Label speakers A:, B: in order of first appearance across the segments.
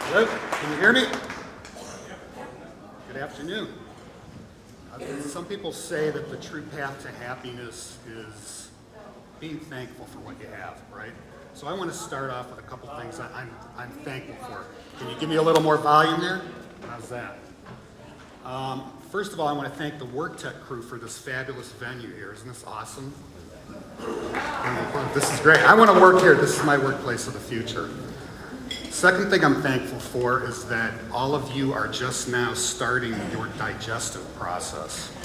A: Hello, can you hear me? Good afternoon. Some people say that the true path to happiness is being thankful for what you have, right? So I want to start off with a couple things I'm thankful for. Can you give me a little more volume there? How's that? First of all, I want to thank the Worktech crew for this fabulous venue here. Isn't this awesome? This is great. I want to work here. This is my workplace of the future. Second thing I'm thankful for is that all of you are just now starting your digestive process.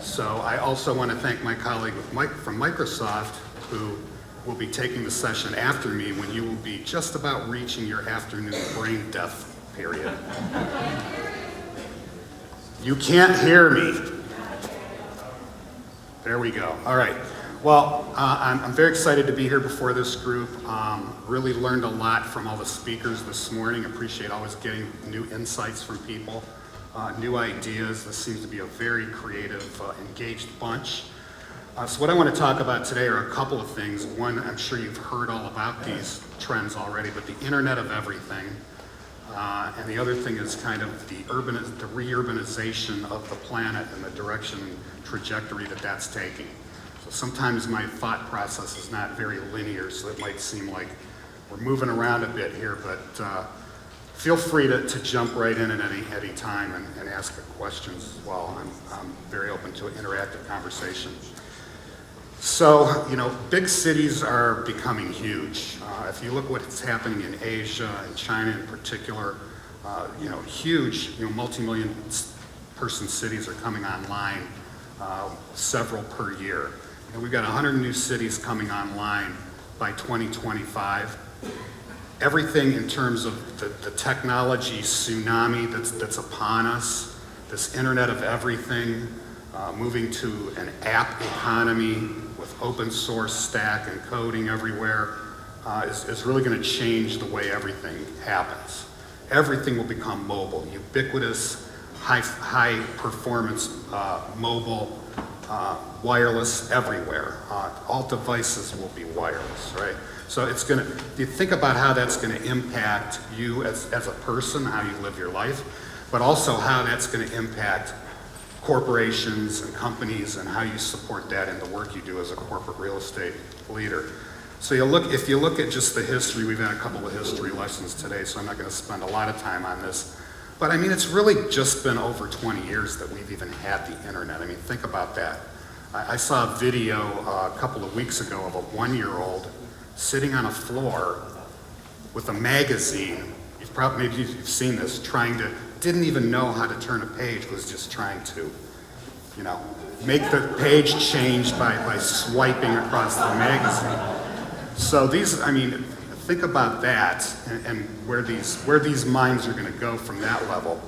A: So I also want to thank my colleague from Microsoft who will be taking the session after me when you will be just about reaching your afternoon brain death period. You can't hear me. There we go. All right. Well, I'm very excited to be here before this group. Really learned a lot from all the speakers this morning. Appreciate always getting new insights from people, new ideas. This seems to be a very creative, engaged bunch. So what I want to talk about today are a couple of things. One, I'm sure you've heard all about these trends already, but the Internet of Everything. And the other thing is kind of the re-urbanization of the planet and the direction and trajectory that that's taking. So sometimes my thought process is not very linear, so it might seem like we're moving around a bit here, but feel free to jump right in at any time and ask questions as well. I'm very open to an interactive conversation. So, big cities are becoming huge. If you look what's happening in Asia and China in particular, huge, multi-million person cities are coming online, several per year. We've got 100 new cities coming online by 2025. Everything in terms of the technology tsunami that's upon us, this Internet of Everything, moving to an app economy with open source stack and coding everywhere is really going to change the way everything happens. Everything will become mobile, ubiquitous, high performance mobile, wireless everywhere. All devices will be wireless, right? So you think about how that's going to impact you as a person, how you live your life, but also how that's going to impact corporations and companies and how you support that in the work you do as a corporate real estate leader. So if you look at just the history, we've had a couple of history lessons today, so I'm not going to spend a lot of time on this. But it's really just been over 20 years that we've even had the internet. Think about that. I saw a video a couple of weeks ago of a 1-year-old sitting on a floor with a magazine. Maybe you've seen this, didn't even know how to turn a page, was just trying to, make the page change by swiping across the magazine. So think about that and where these minds are going to go from that level.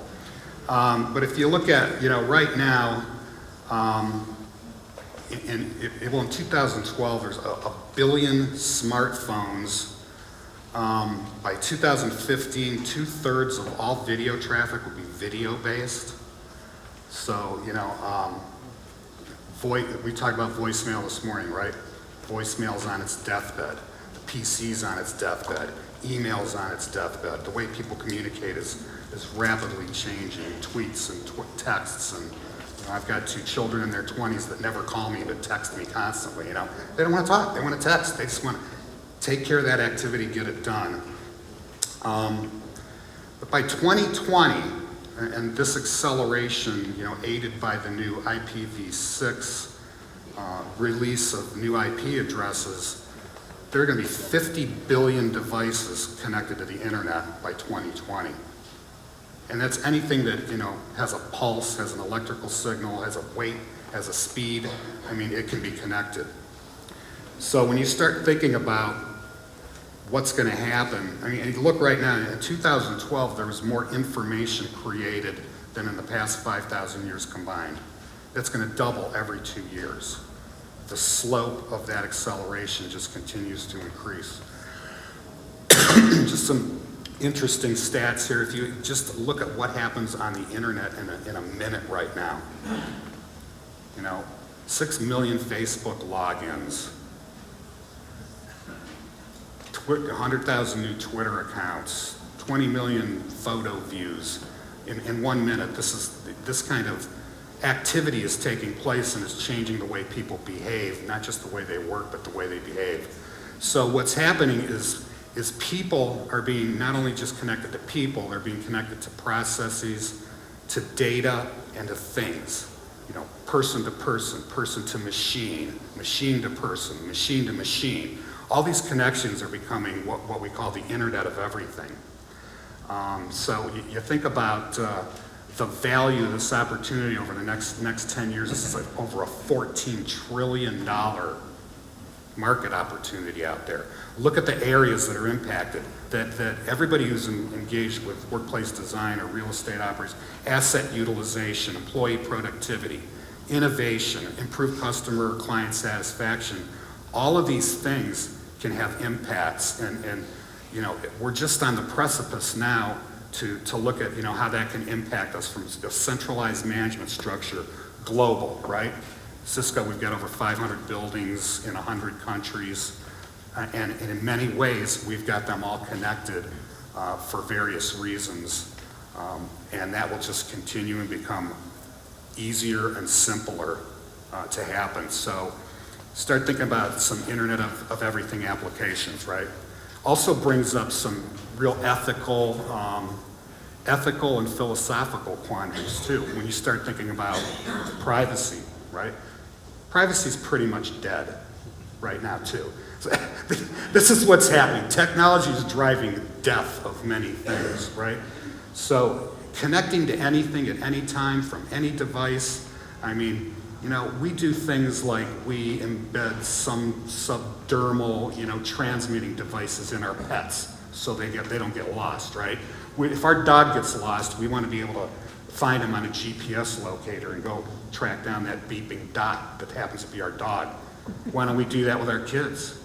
A: But if you look at, right now, in 2012, there's a billion smartphones. By 2015, 2/3 of all video traffic will be video-based. So, we talked about voicemail this morning, right? Voicemail's on its deathbed. The PC's on its deathbed. Email's on its deathbed. The way people communicate is rapidly changing. Tweets and texts, and I've got 2 children in their 20s that never call me but text me constantly. They don't want to talk. They want to text. They just want to take care of that activity, get it done. But by 2020, and this acceleration, aided by the new IPv6 release of new IP addresses, there are going to be 50 billion devices connected to the internet by 2020. And that's anything that, has a pulse, has an electrical signal, has a weight, has a speed. It can be connected. So when you start thinking about what's going to happen, you look right now, in 2012, there was more information created than in the past 5,000 years combined. That's going to double every 2 years. The slope of that acceleration just continues to increase. Just some interesting stats here. If you just look at what happens on the internet in a minute right now. 6 million Facebook logins, 100,000 new Twitter accounts, 20 million photo views in 1 minute. This kind of activity is taking place and is changing the way people behave, not just the way they work, but the way they behave. So what's happening is people are being not only just connected to people, they're being connected to processes, to data, and to things. You know, person to person, person to machine, machine to person, machine to machine. All these connections are becoming what we call the Internet of Everything. So you think about the value of this opportunity over the next 10 years. This is like over a $14 trillion market opportunity out there. Look at the areas that are impacted, that everybody who's engaged with workplace design or real estate operators, asset utilization, employee productivity, innovation, improved customer or client satisfaction, all of these things can have impacts, and you know, we're just on the precipice now to look at, you know, how that can impact us from a centralized management structure, global, right? Cisco, we've got over 500 buildings in 100 countries, and in many ways, we've got them all connected for various reasons, and that will just continue and become easier and simpler to happen. So start thinking about some Internet of Everything applications, right? Also brings up some real ethical and philosophical quandaries too, when you start thinking about privacy, right? Privacy is pretty much dead right now too. So, this is what's happening. Technology is driving death of many things, right? So connecting to anything at any time from any device, I mean, you know, we do things like we embed some subdermal, you know, transmitting devices in our pets so they don't get lost, right? If our dog gets lost, we want to be able to find him on a GPS locator and go track down that beeping dot that happens to be our dog. Why don't we do that with our kids?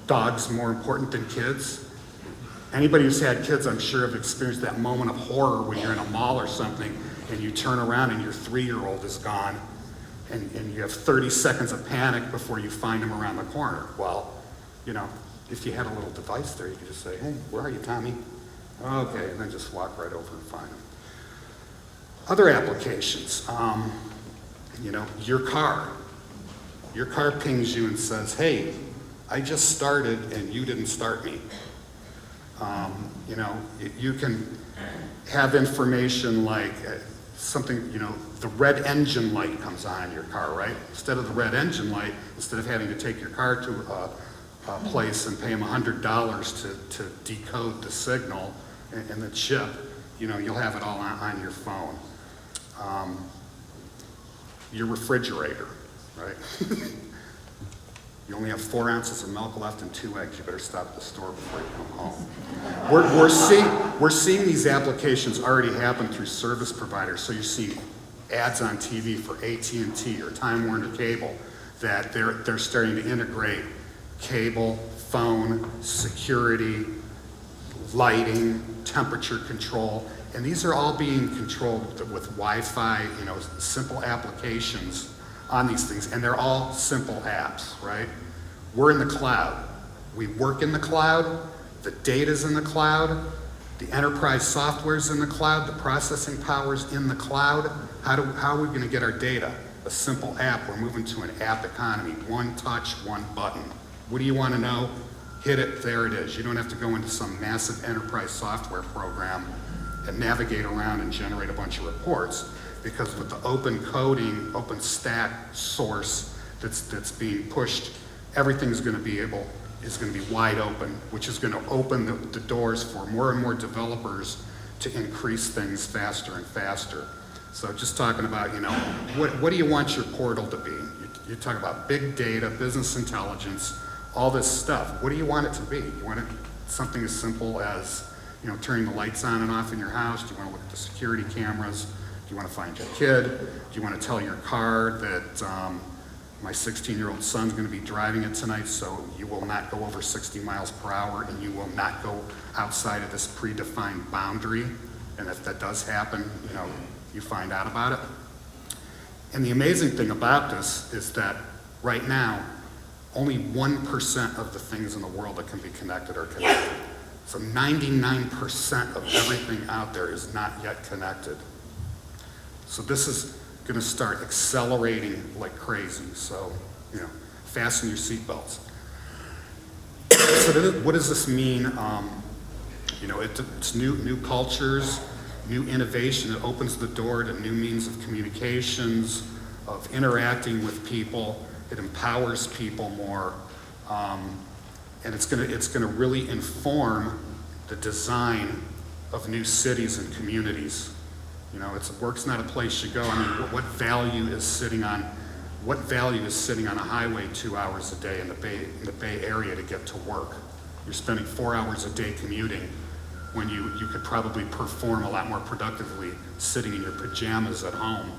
A: Dogs more important than kids? Anybody who's had kids, I'm sure, have experienced that moment of horror when you're in a mall or something and you turn around and your 3-year-old is gone, and you have 30 seconds of panic before you find him around the corner. Well, you know, if you had a little device there, you could just say, hey, where are you, Tommy? Okay, and then just walk right over and find him. Other applications, you know, your car. Your car pings you and says, hey, I just started and you didn't start me. You know, you can have information like something, you know, the red engine light comes on in your car, right? Instead of the red engine light, instead of having to take your car to a place and pay them $100 to decode the signal and the chip, you know, you'll have it all on your phone. Your refrigerator, right? You only have 4 ounces of milk left and 2 eggs. You better stop at the store before you come home. We're seeing these applications already happen through service providers. So you see ads on TV for AT&T or Time Warner Cable that they're starting to integrate cable, phone, security, lighting, temperature control, and these are all being controlled with Wi-Fi, you know, simple applications on these things, and they're all simple apps, right? We're in the cloud. We work in the cloud, the data's in the cloud, the enterprise software's in the cloud, the processing power's in the cloud. How are we gonna get our data? A simple app. We're moving to an app economy. One touch, one button. What do you wanna know? Hit it, there it is. You don't have to go into some massive enterprise software program and navigate around and generate a bunch of reports, because with the open coding, open stack source that's being pushed, everything's gonna be wide open, which is gonna open the doors for more and more developers to increase things faster and faster. So just talking about, you know, what do you want your portal to be? You talk about big data, business intelligence, all this stuff. What do you want it to be? You want it something as simple as, you know, turning the lights on and off in your house? Do you want to look at the security cameras? Do you want to find your kid? Do you want to tell your car that my 16-year-old son's going to be driving it tonight, so you will not go over 60 miles per hour and you will not go outside of this predefined boundary? And if that does happen, you know, you find out about it. And the amazing thing about this is that right now, only 1% of the things in the world that can be connected are connected. So 99% of everything out there is not yet connected. So this is going to start accelerating like crazy. So, fasten your seatbelts. So what does this mean? It's new cultures, new innovation. It opens the door to new means of communications, of interacting with people. It empowers people more, and it's gonna really inform the design of new cities and communities. Work's not a place you go. I mean, what value is sitting on a highway 2 hours a day in the Bay Area to get to work? You're spending 4 hours a day commuting when you could probably perform a lot more productively sitting in your pajamas at home.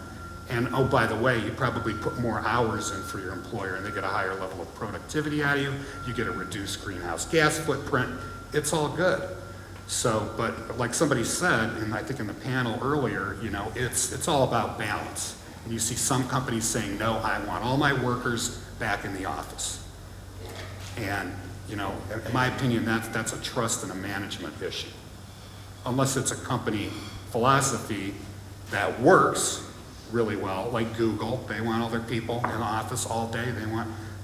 A: And oh, by the way, you probably put more hours in for your employer and they get a higher level of productivity out of you. You get a reduced greenhouse gas footprint. It's all good. So, but like somebody said, and I think in the panel earlier, it's all about balance. And you see some companies saying, no, I want all my workers back in the office. And, in my opinion, that's a trust and a management issue. Unless it's a company philosophy that works really well, like Google. They want all their people in the office all day. They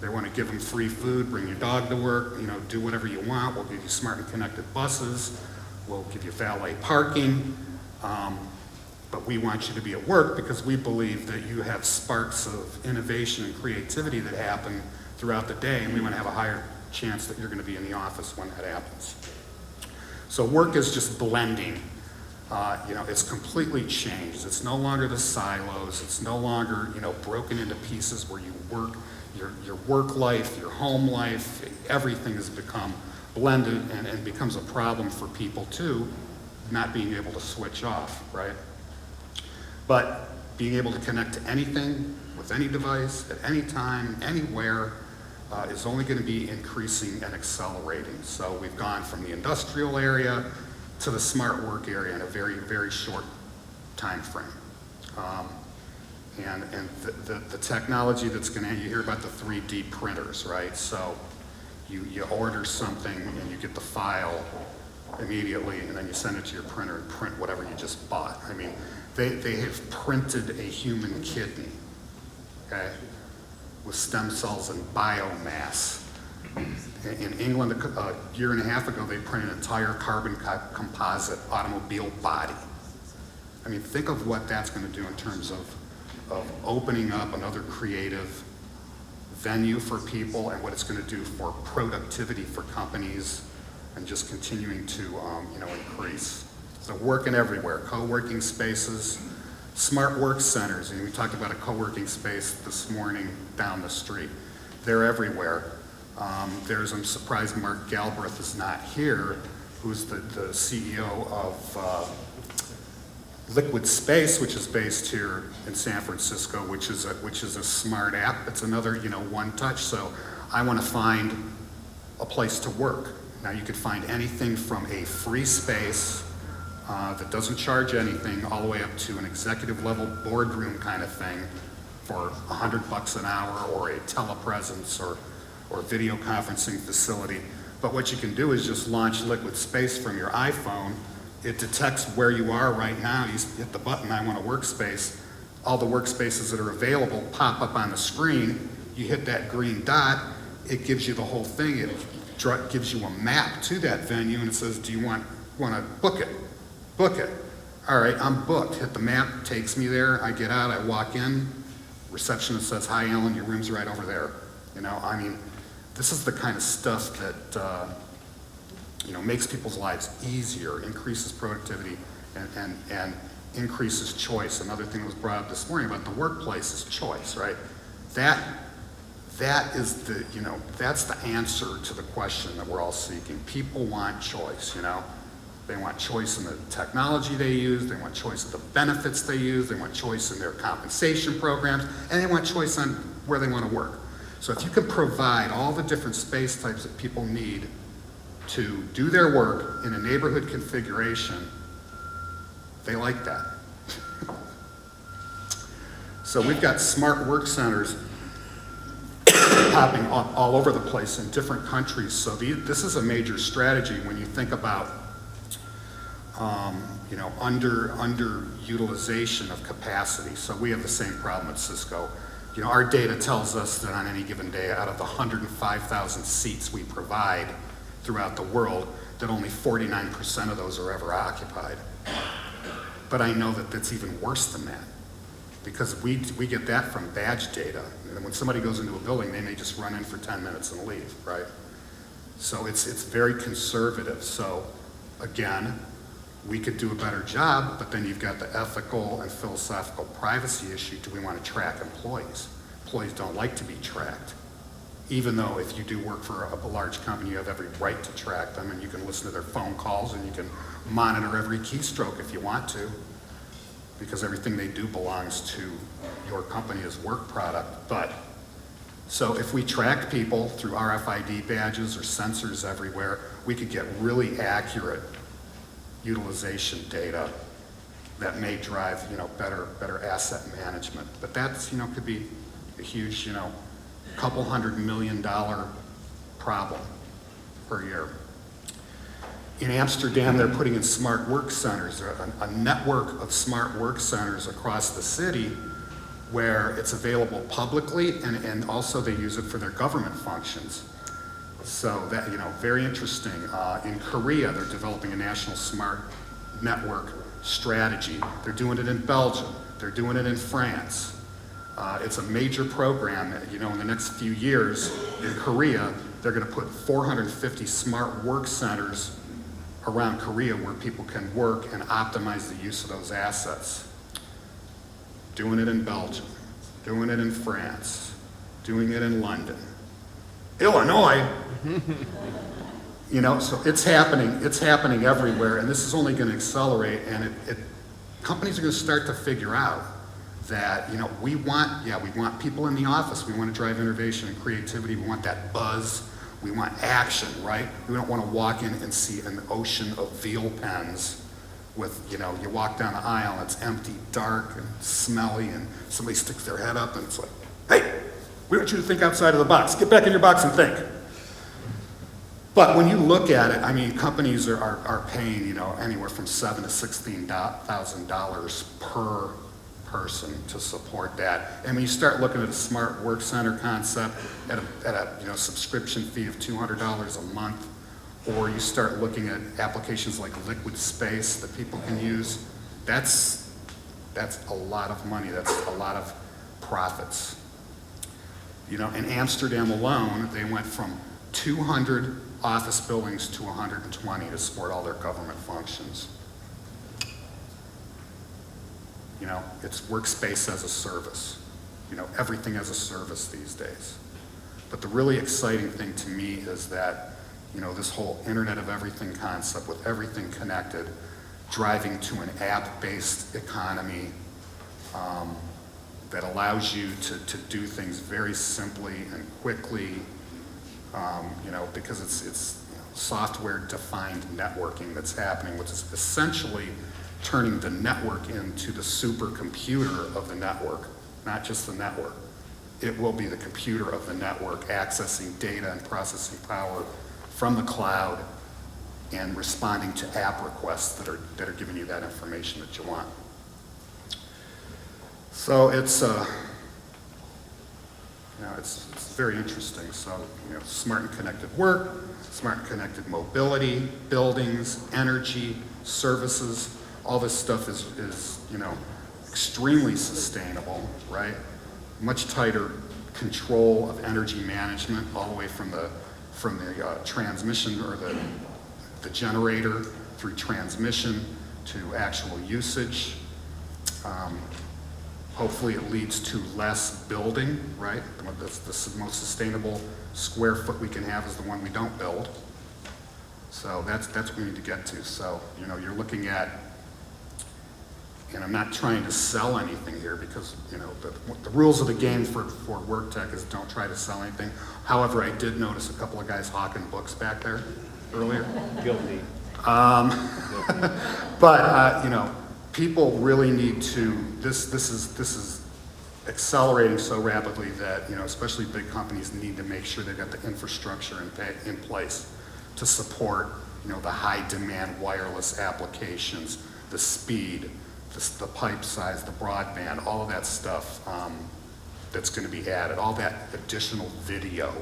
A: want to give them free food, bring your dog to work, do whatever you want. We'll give you smart and connected buses. We'll give you valet parking. But we want you to be at work because we believe that you have sparks of innovation and creativity that happen throughout the day, and we want to have a higher chance that you're going to be in the office when that happens. So work is just blending. It's completely changed. It's no longer the silos. It's no longer, broken into pieces where you work, your work life, your home life, everything has become blended and becomes a problem for people too, not being able to switch off, right? But being able to connect to anything with any device at any time, anywhere, is only going to be increasing and accelerating. So we've gone from the industrial area to the smart work area in a very, very short time frame. And the technology that's going to, you hear about the 3D printers, right? So you order something and you get the file immediately, and then you send it to your printer and print whatever you just bought. I mean, they have printed a human kidney, okay, with stem cells and biomass. In England, a year and a half ago, they printed an entire carbon composite automobile body. I mean, think of what that's going to do in terms of opening up another creative venue for people and what it's going to do for productivity for companies and just continuing to increase. So working everywhere, co-working spaces, smart work centers. And we talked about a co-working space this morning down the street. They're everywhere. I'm surprised Mark Galbraith is not here, who's the CEO of Liquid Space, which is based here in San Francisco, which is a smart app. It's another one touch. So I want to find a place to work. Now you could find anything from a free space that doesn't charge anything, all the way up to an executive level boardroom kind of thing for $100 an hour, or a telepresence or video conferencing facility. But what you can do is just launch Liquid Space from your iPhone. It detects where you are right now. You hit the button, I want a workspace. All the workspaces that are available pop up on the screen. You hit that green dot, it gives you the whole thing. It gives you a map to that venue, and it says, do you want to book it? Book it. All right, I'm booked. Hit the map, takes me there. I get out, I walk in. Receptionist says, hi, Ellen, your room's right over there. I mean, this is the kind of stuff that makes people's lives easier, increases productivity, and increases choice. Another thing that was brought up this morning about the workplace is choice, right? That is that's the answer to the question that we're all seeking. People want choice, They want choice in the technology they use, they want choice in the benefits they use, they want choice in their compensation programs, and they want choice on where they want to work. So if you can provide all the different space types that people need to do their work in a neighborhood configuration, they like that. So we've got smart work centers popping all over the place in different countries. So this is a major strategy when you think about underutilization of capacity. So we have the same problem at Cisco. Our data tells us that on any given day, out of the 105,000 seats we provide throughout the world, that only 49% of those are ever occupied. But I know that that's even worse than that, because we get that from badge data. And when somebody goes into a building, they may just run in for 10 minutes and leave, right? So it's very conservative. So again, we could do a better job, but then you've got the ethical and philosophical privacy issue. Do we want to track employees? Employees don't like to be tracked. Even though if you do work for a large company, you have every right to track them, and you can listen to their phone calls, and you can monitor every keystroke if you want to, because everything they do belongs to your company as work product. But so if we tracked people through RFID badges or sensors everywhere, we could get really accurate utilization data that may drive, better asset management. But that's, could be a huge, couple $100 million problem per year. In Amsterdam, they're putting in smart work centers, a network of smart work centers across the city where it's available publicly, and also they use it for their government functions. So that, very interesting. In Korea, they're developing a national smart network strategy. They're doing it in Belgium. They're doing it in France. It's a major program. In the next few years in Korea, they're going to put 450 smart work centers around Korea where people can work and optimize the use of those assets. Doing it in Belgium, doing it in France, doing it in London. Illinois. So it's happening everywhere, and this is only going to accelerate, and companies are going to start to figure out that, we want people in the office, we want to drive innovation and creativity, we want that buzz, we want action, right? We don't want to walk in and see an ocean of veal pens with, you walk down the aisle and it's empty, dark, and smelly, and somebody sticks their head up and it's like, hey, we want you to think outside of the box. Get back in your box and think. But when you look at it, companies are paying, anywhere from $7,000 to $16,000 per person to support that. And when you start looking at a smart work center concept at a subscription fee of $200 a month, or you start looking at applications like liquid space that people can use, that's a lot of money. That's a lot of profits. In Amsterdam alone, they went from 200 office buildings to 120 to support all their government functions. It's workspace as a service. Everything as a service these days. But the really exciting thing to me is that, this whole Internet of Everything concept with everything connected, driving to an app-based economy that allows you to do things very simply and quickly, because it's software-defined networking that's happening, which is essentially turning the network into the supercomputer of the network, not just the network. It will be the computer of the network, accessing data and processing power from the cloud and responding to app requests that are giving you that information that you want. So it's very interesting. So, smart and connected work, smart and connected mobility, buildings, energy, services, all this stuff is extremely sustainable, right? Much tighter control of energy management all the way from the transmission or the generator through transmission to actual usage. Hopefully it leads to less building, right? The most sustainable square foot we can have is the one we don't build. So that's what we need to get to. So, you're looking at, and I'm not trying to sell anything here because, the rules of the game for Worktech is don't try to sell anything. However, I did notice a couple of guys hawking books back there earlier.
B: Guilty.
A: But, people really need to, this is accelerating so rapidly that, you know, especially big companies need to make sure they've got the infrastructure in place to support, you know, the high demand wireless applications, the speed, the pipe size, the broadband, all of that stuff that's going to be added, all that additional video.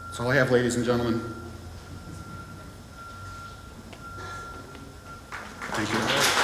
A: That's all I have, ladies and gentlemen. Thank you.